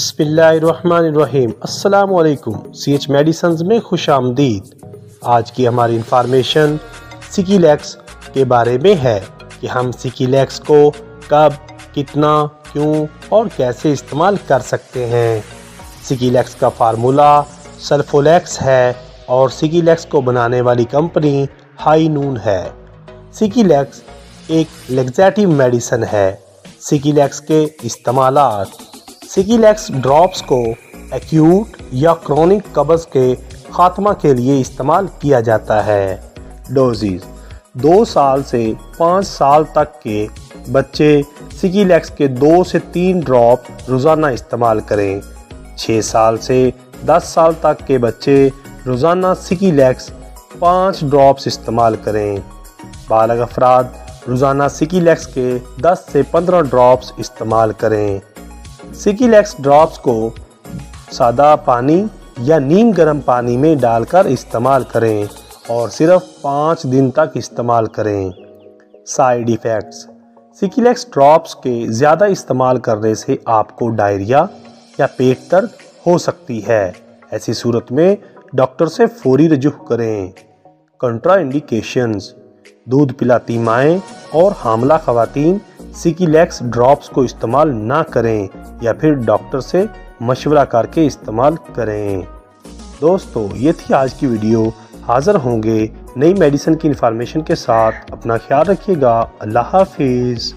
बिस्मिल्लाहिर्रहमानिर्रहीम। अस्सलाम वालेकुम। CH मेडिसिन्स में खुश आमदीद। आज की हमारी इंफॉर्मेशन सिकिलेक्स के बारे में है कि हम सिकिलेक्स को कब, कितना, क्यों और कैसे इस्तेमाल कर सकते हैं। सिकिलेक्स का फार्मूला सल्फोलेक्स है और सिकिलेक्स को बनाने वाली कंपनी हाई नून है। सिकिलेक्स एक लैक्सेटिव मेडिसिन है। सिकिलेक्स के इस्तेमालात: सिकिलेक्स ड्रॉप्स को एक्यूट या क्रोनिक कब्ज़ के खात्मा के लिए इस्तेमाल किया जाता है। डोजेज: 2 साल से 5 साल तक के बच्चे सिकिलेक्स के 2 से 3 ड्रॉप रोज़ाना इस्तेमाल करें। 6 साल से 10 साल तक के बच्चे रोज़ाना सिकिलेक्स 5 ड्रॉप्स इस्तेमाल करें। बालग अफराद रोज़ाना सिकिलेक्स के 10 से 15 ड्रॉप्स इस्तेमाल करें। सिकिलेक्स ड्रॉप्स को सादा पानी या नीम गर्म पानी में डालकर इस्तेमाल करें और सिर्फ 5 दिन तक इस्तेमाल करें। साइड इफ़ेक्ट्स: सिकिलेक्स ड्रॉप्स के ज़्यादा इस्तेमाल करने से आपको डायरिया या पेट दर्द हो सकती है। ऐसी सूरत में डॉक्टर से फौरी रजू करें। कंट्राइंडिकेशंस: दूध पिलाती माएँ और हामला ख़वातीन सिकिलेक्स ड्रॉप्स को इस्तेमाल ना करें या फिर डॉक्टर से मशवरा करके इस्तेमाल करें। दोस्तों, ये थी आज की वीडियो। हाज़िर होंगे नई मेडिसिन की इन्फॉर्मेशन के साथ। अपना ख्याल रखिएगा। अल्लाह हाफिज़।